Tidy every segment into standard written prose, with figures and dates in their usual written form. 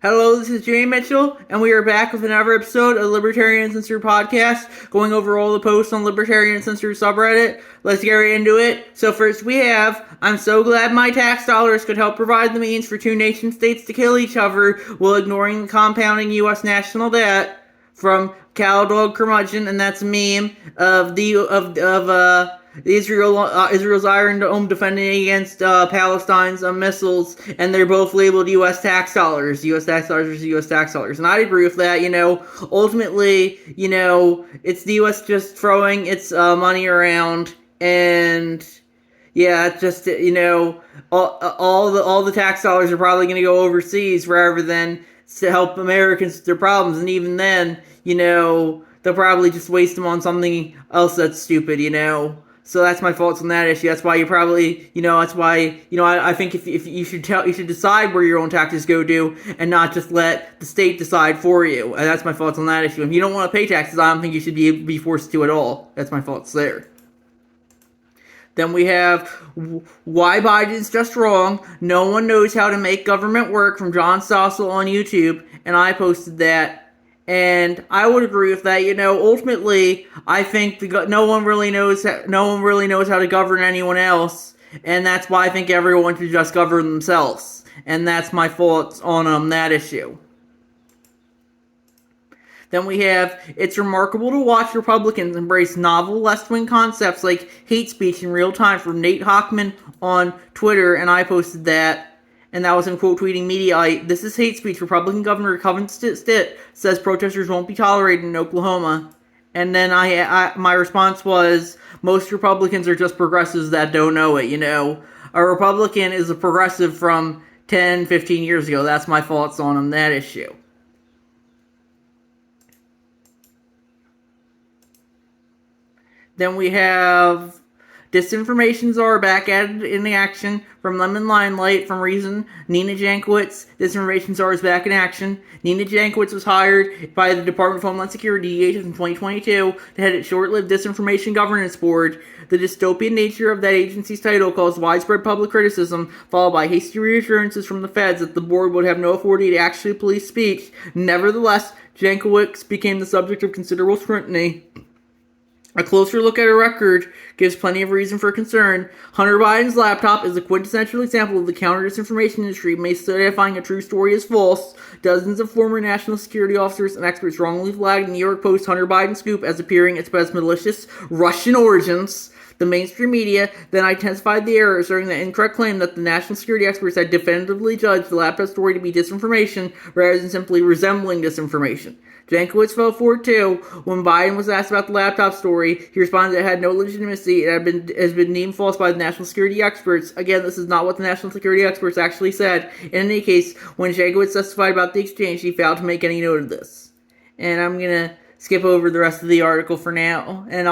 Hello, this is Jamie Mitchell, and we are back with another episode of Libertarian Uncensored podcast, going over all the posts on Libertarian Uncensored subreddit. Let's get right into it. So first we have, I'm so glad my tax dollars could help provide the means for two nation states to kill each other while ignoring the compounding U.S. national debt, from Cow Dog Curmudgeon, and that's a meme of Israel's Iron Dome defending against Palestine's missiles, and they're both labeled U.S. tax dollars. U.S. tax dollars versus U.S. tax dollars. And I agree with that. Ultimately, it's the U.S. just throwing its money around, and yeah, it's just, all the tax dollars are probably going to go overseas rather than to help Americans with their problems, and even then, they'll probably just waste them on something else that's stupid, So that's my thoughts on that issue. That's why you probably, I think if you should decide where your own taxes go to, and not just let the state decide for you. And that's my thoughts on that issue. If you don't want to pay taxes, I don't think you should be forced to at all. That's my thoughts there. Then we have Why Biden's Just Wrong. No one knows how to make government work, from John Stossel on YouTube, and I posted that. And I would agree with that. Ultimately, I think no one really knows how to govern anyone else, and that's why I think everyone should just govern themselves. And that's my thoughts on that issue. Then we have, it's remarkable to watch Republicans embrace novel left-wing concepts like hate speech in real time, from Nate Hochman on Twitter, and I posted that. And that was him quote tweeting Mediaite. This is hate speech. Republican Governor Kevin Stitt says protesters won't be tolerated in Oklahoma. And then my response was, most Republicans are just progressives that don't know it, A Republican is a progressive from 10, 15 years ago. That's my thoughts on that issue. Then we have Disinformation Czar back at it in action, from Lemon Limelight, from Reason. Nina Jankowicz, Disinformation Czar is back in action. Nina Jankowicz was hired by the Department of Homeland Security, DHS, in 2022 to head its short-lived Disinformation Governance Board. The dystopian nature of that agency's title caused widespread public criticism, followed by hasty reassurances from the feds that the board would have no authority to actually police speech. Nevertheless, Jankowicz became the subject of considerable scrutiny. A closer look at her record gives plenty of reason for concern. Hunter Biden's laptop is a quintessential example of the counter-disinformation industry, misidentifiing a true story as false. Dozens of former national security officers and experts wrongly flagged the New York Post Hunter Biden scoop as appearing as malicious Russian origins. The mainstream media then intensified the error, asserting the incorrect claim that the national security experts had definitively judged the laptop story to be disinformation rather than simply resembling disinformation. Jankowicz fell for it too. When Biden was asked about the laptop story, he responded that it had no legitimacy and has been deemed false by the national security experts. Again, this is not what the national security experts actually said. In any case, when Jankowicz testified about the exchange, he failed to make any note of this. And I'm gonna skip over the rest of the article for now. And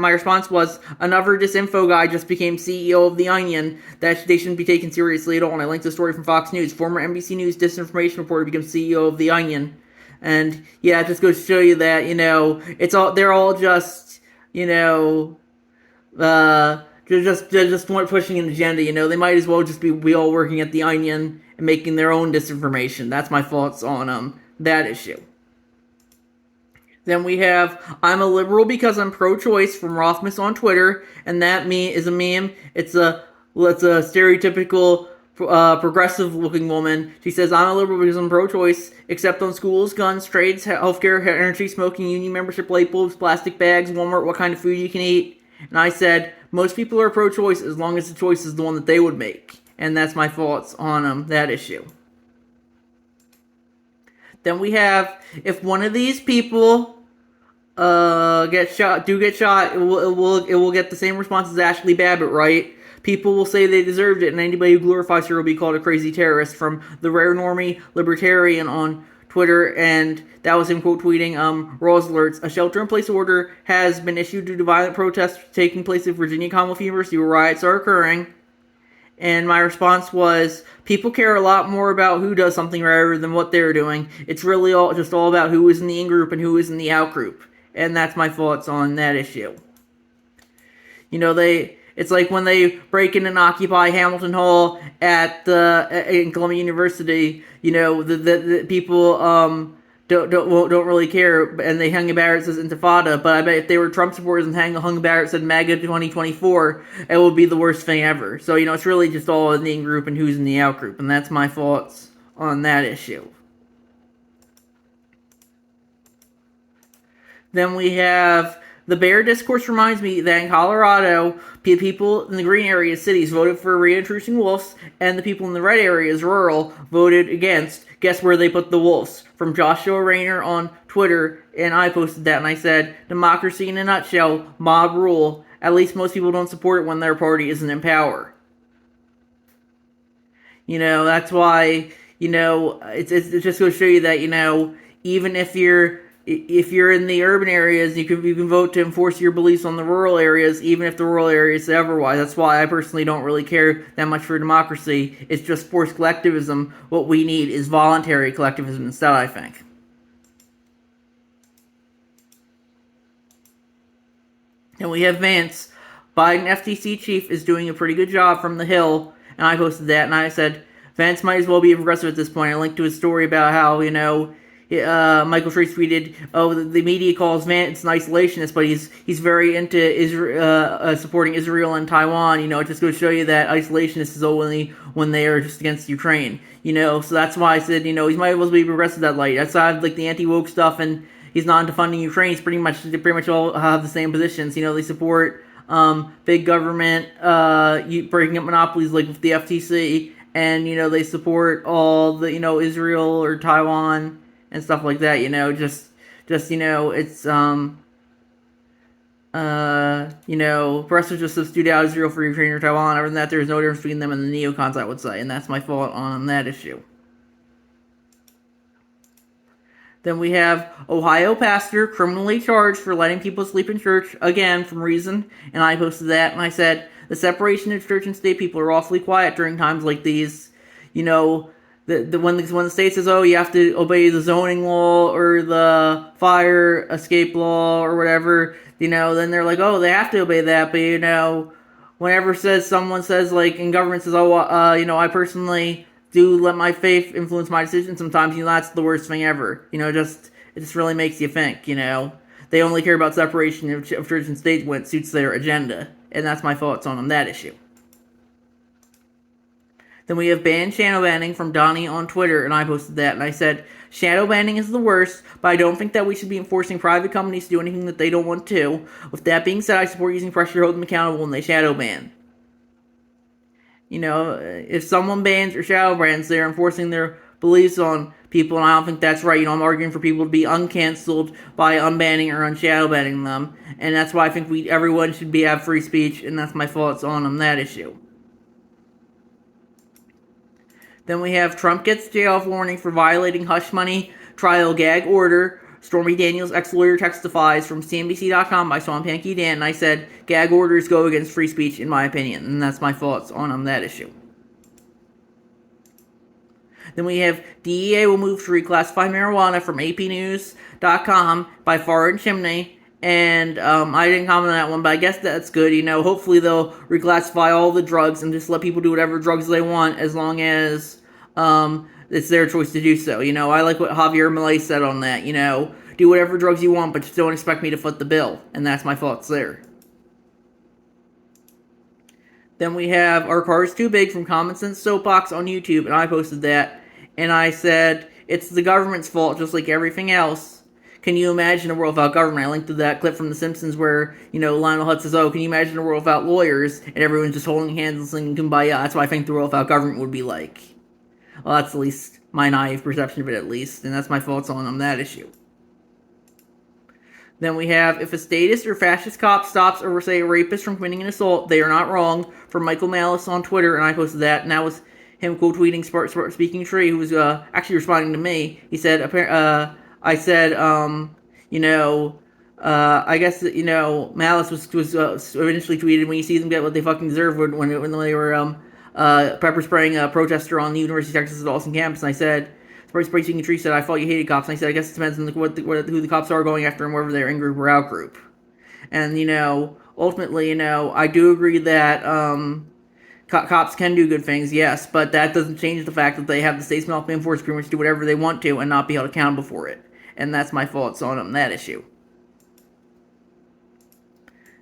my response was, another disinfo guy just became CEO of The Onion. That they shouldn't be taken seriously at all. And I linked the story from Fox News. Former NBC News disinformation reporter becomes CEO of The Onion. And yeah, it just goes to show you that, they're all just, just pushing an agenda, They might as well just be all working at The Onion and making their own disinformation. That's my thoughts on that issue. Then we have, I'm a liberal because I'm pro-choice, from Rothmus on Twitter, and that is a meme. It's a stereotypical progressive-looking woman. She says, I'm a liberal because I'm pro-choice, except on schools, guns, trades, healthcare, energy, smoking, union membership, light bulbs, plastic bags, Walmart, what kind of food you can eat. And I said, most people are pro-choice as long as the choice is the one that they would make. And that's my thoughts on that issue. Then we have, if one of these people get shot, it will get the same response as Ashley Babbitt, right? People will say they deserved it, and anybody who glorifies her will be called a crazy terrorist, from the rare normie Libertarian on Twitter, and that was him quote tweeting Raw's alerts. A shelter-in-place order has been issued due to violent protests taking place at Virginia Commonwealth University, where riots are occurring. And my response was, people care a lot more about who does something rather than what they're doing. It's really all about who is in the in-group and who is in the out-group. And that's my thoughts on that issue. It's like when they break in and occupy Hamilton Hall in Columbia University. The people don't really care, and they hung a banner that says Intifada. But I bet if they were Trump supporters and hung a banner that said MAGA 2024, it would be the worst thing ever. So it's really just all in the in group and who's in the out group, and that's my thoughts on that issue. Then we have the bear discourse reminds me that in Colorado, people in the green areas, cities, voted for reintroducing wolves, and the people in the red areas, rural, voted against. Guess where they put the wolves? From Joshua Rayner on Twitter, and I posted that, and I said, democracy in a nutshell, mob rule. At least most people don't support it when their party isn't in power. That's why, it just goes to show you that, even if you're in the urban areas, you can vote to enforce your beliefs on the rural areas, even if the rural areas say otherwise. That's why I personally don't really care that much for democracy. It's just forced collectivism. What we need is voluntary collectivism instead, I think. And we have Vance. Biden FTC chief is doing a pretty good job from the Hill, and I posted that, and I said, Vance might as well be a progressive at this point. I linked to his story about how, Michael Trace tweeted, the media calls Vance an isolationist, but he's very into supporting Israel and Taiwan. It just goes to show you that isolationist is only when they are just against Ukraine. So that's why I said, he might as well be progressive that light. Outside like the anti-woke stuff, and he's not into funding Ukraine. He's pretty much all have the same positions. They support big government, breaking up monopolies like with the FTC, and they support all the Israel or Taiwan and stuff like that. It's progressives just substitute out Israel for Ukraine or Taiwan. Other than that, there's no difference between them and the neocons, I would say, and that's my fault on that issue. Then we have Ohio pastor criminally charged for letting people sleep in church, again, from Reason, and I posted that, and I said, the separation of church and state, people are awfully quiet during times like these. When the state says, you have to obey the zoning law or the fire escape law or whatever, then they're like, they have to obey that, but, whenever someone says, like, and government says, I personally do let my faith influence my decisions sometimes, that's the worst thing ever. It just really makes you think, They only care about separation of church and state when it suits their agenda. And that's my thoughts on that issue. Then we have banned shadow banning from Donnie on Twitter, and I posted that, and I said, shadow banning is the worst, but I don't think that we should be enforcing private companies to do anything that they don't want to. With that being said, I support using pressure to hold them accountable when they shadow ban. If someone bans or shadow bans, they're enforcing their beliefs on people, and I don't think that's right. I'm arguing for people to be uncanceled by unbanning or unshadow banning them, and that's why I think everyone should have free speech, and that's my thoughts on that issue. Then we have Trump gets jail warning for violating hush money trial gag order. Stormy Daniels' ex-lawyer testifies from CNBC.com by Sean Pankey Dan, and I said, gag orders go against free speech, in my opinion, and that's my thoughts on that issue. Then we have DEA will move to reclassify marijuana from APnews.com by Far and Chimney, and I didn't comment on that one, but I guess that's good. Hopefully they'll reclassify all the drugs and just let people do whatever drugs they want as long as it's their choice to do so. I like what Javier Milei said on that. Do whatever drugs you want, but just don't expect me to foot the bill, and that's my thoughts there. Then we have Our Car is Too Big from Common Sense Soapbox on YouTube, and I posted that, and I said, it's the government's fault just like everything else. Can you imagine a world without government? I linked to that clip from The Simpsons where, Lionel Hutz says, can you imagine a world without lawyers? And everyone's just holding hands and singing Kumbaya. That's what I think the world without government would be like. Well, that's at least my naive perception of it, at least, and that's my thoughts on that issue. Then we have, if a statist or fascist cop stops or, say, a rapist from committing an assault, they are not wrong, from Michael Malice on Twitter, and I posted that, and that was him quote-tweeting Speaking Tree, who was actually responding to me. He said, I said, I guess, Malice was eventually tweeted, when you see them get what they fucking deserve when they were pepper spraying a protester on the University of Texas at Austin campus, and I said, Speaking Tree said, I thought you hated cops, and I said, I guess it depends on who the cops are going after and whether they're in-group or out-group. And, ultimately, I do agree that cops can do good things, yes, but that doesn't change the fact that they have the state's military force pretty much do whatever they want to and not be held accountable for it. And that's my thoughts on that issue.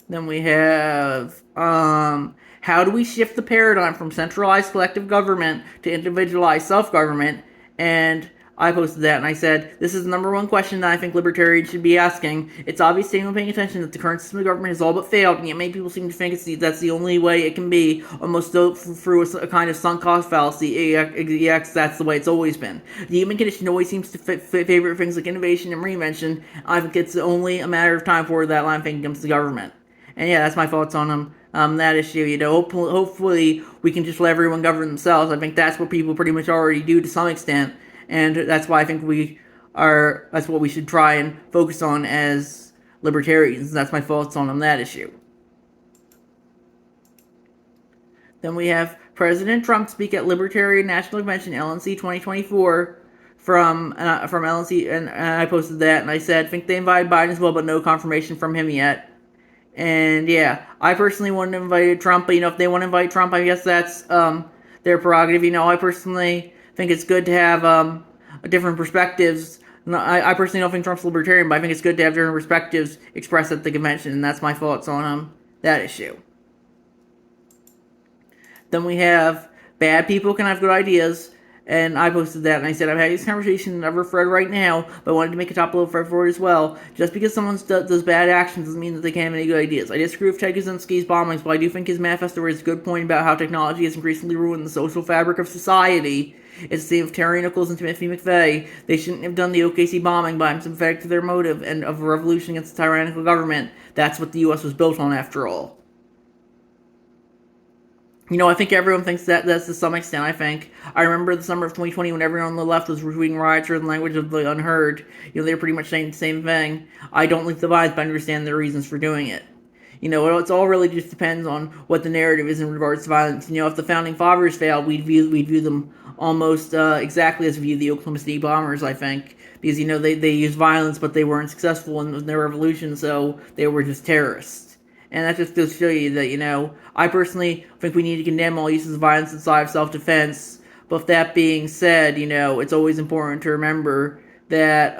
Then we have how do we shift the paradigm from centralized collective government to individualized self-government? And I posted that and I said, this is the number one question that I think libertarians should be asking. It's obvious to anyone paying attention that the current system of government has all but failed, and yet many people seem to think that's the only way it can be, almost through a kind of sunk cost fallacy. Yes, that's the way it's always been. The human condition always seems to favor things like innovation and reinvention. I think it's only a matter of time before that line of thinking comes to government. And yeah, that's my thoughts on that issue. Hopefully we can just let everyone govern themselves. I think that's what people pretty much already do to some extent, and that's why I think that's what we should try and focus on as libertarians. That's my thoughts on that issue. Then we have President Trump speak at Libertarian National Convention, LNC 2024, from LNC, and I posted that, and I said, think they invited Biden as well, but no confirmation from him yet. And yeah, I personally wouldn't have invited Trump, but if they want to invite Trump, I guess that's their prerogative. I personally think it's good to have different perspectives. I personally don't think Trump's libertarian, but I think it's good to have different perspectives expressed at the convention, and that's my thoughts on that issue. Then we have bad people can have good ideas. And I posted that, and I said, I'm having this conversation over thread right now, but I wanted to make a top level thread for it as well. Just because someone does bad actions doesn't mean that they can't have any good ideas. I disagree with Ted Kaczynski's bombings, but I do think his manifesto raises a good point about how technology has increasingly ruined the social fabric of society. It's the same with Terry Nichols and Timothy McVeigh. They shouldn't have done the OKC bombing, but I'm sympathetic to their motive and of a revolution against the tyrannical government. That's what the U.S. was built on, after all. I think everyone thinks that's to some extent, I remember the summer of 2020 when everyone on the left was retweeting riots or the language of the unheard. They were pretty much saying the same thing. I don't link the vibes, but I understand their reasons for doing it. It's all really just depends on what the narrative is in regards to violence. If the founding fathers failed, we'd view them almost exactly as we view the Oklahoma City bombers, I think. Because, they used violence, but they weren't successful in their revolution, so they were just terrorists. And that just goes to show you that, I personally think we need to condemn all uses of violence inside of self-defense. But with that being said, it's always important to remember that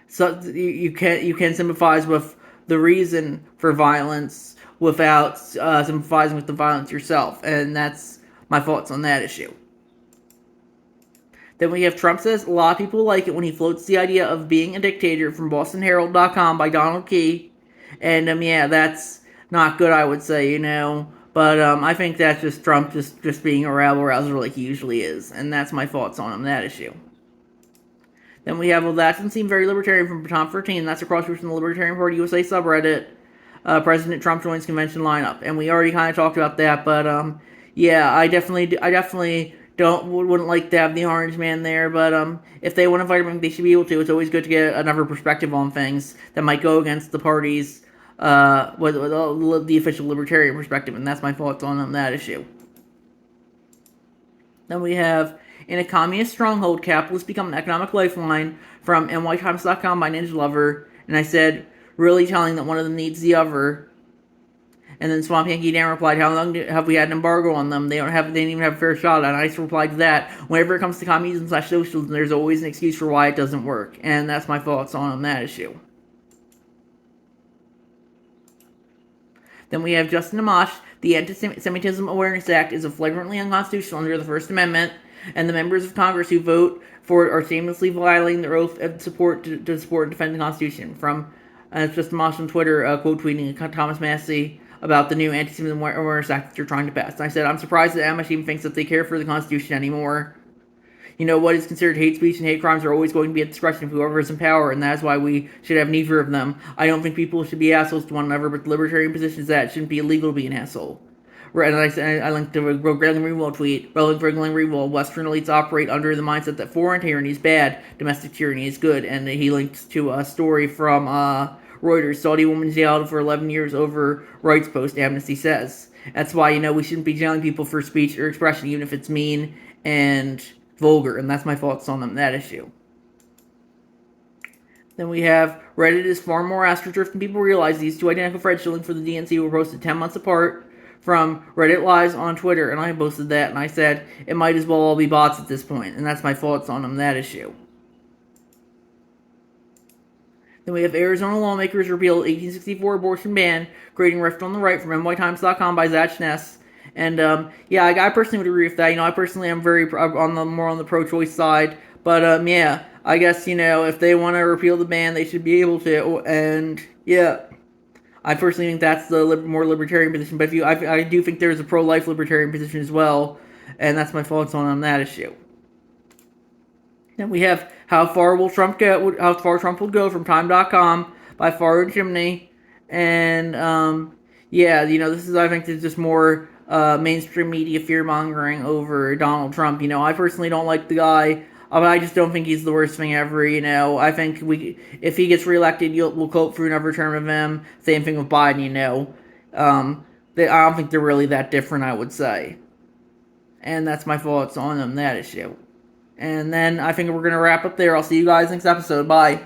so you can sympathize with the reason for violence without sympathizing with the violence yourself. And that's my thoughts on that issue. Then we have Trump says a lot of people like it when he floats the idea of being a dictator from BostonHerald.com by Donald Key. And, yeah, that's not good, I would say, But I think that's just Trump just being a rabble-rouser like he usually is. And that's my thoughts on that issue. Then we have, well, that doesn't seem very libertarian from Tom 13. That's across from the Libertarian Party USA subreddit. President Trump joins convention lineup. And we already kind of talked about that, but, yeah, I definitely wouldn't like to have the orange man there, but if they want to invite him, they should be able to. It's always good to get another perspective on things that might go against the party's with the official libertarian perspective, and that's my thoughts on that issue. Then we have, in a communist stronghold, capitalists become an economic lifeline, from nytimes.com by Ninja Lover, and I said, really telling that one of them needs the other. And then Swamp Yankee Dan replied, how long have we had an embargo on them? They didn't even have a fair shot. And I just replied to that, whenever it comes to communism/socialism, there's always an excuse for why it doesn't work. And that's my thoughts on that issue. Then we have Justin Amash. The Anti-Semitism Awareness Act is flagrantly unconstitutional under the First Amendment, and the members of Congress who vote for it are shamelessly violating their oath of support to support and defend the Constitution. From Justin Amash on Twitter, quote tweeting Thomas Massey about the new Anti-Semitism Awareness Act that they're trying to pass. And I said, I'm surprised that Amash even thinks that they care for the Constitution anymore. What is considered hate speech and hate crimes are always going to be at the discretion of whoever is in power, and that's why we should have neither of them. I don't think people should be assholes to one another, but the libertarian position is that it shouldn't be illegal to be an asshole. And I linked to a Gregling Rewald tweet. Relevant for Gregling Rewald, Western elites operate under the mindset that foreign tyranny is bad, domestic tyranny is good, and he linked to a story from Reuters. Saudi woman jailed for 11 years over rights post, Amnesty says. That's why, we shouldn't be jailing people for speech or expression, even if it's mean and vulgar, and that's my thoughts on that issue. Then we have Reddit is far more AstroTurf than people realize. These two identical thread shilling for the DNC were posted 10 months apart from Reddit Lives on Twitter, and I posted that, and I said it might as well all be bots at this point, and that's my thoughts on that issue. Then we have Arizona lawmakers repeal 1864 abortion ban, creating rift on the right from nytimes.com by Zach Ness. And yeah, I personally would agree with that. I personally am very more on the pro-choice side. But yeah, I guess if they want to repeal the ban, they should be able to. And yeah, I personally think that's the more libertarian position. But I do think there's a pro-life libertarian position as well, and that's my thoughts on that issue. Then we have how far Trump will go from Time.com by Far and Chimney, and yeah, this is I think there's just more mainstream media fear mongering over Donald Trump. I personally don't like the guy. But I just don't think he's the worst thing ever. I think if he gets reelected, we'll vote for another term of him. Same thing with Biden. I don't think they're really that different. I would say, and that's my thoughts on that issue. And then I think we're gonna wrap up there. I'll see you guys next episode. Bye.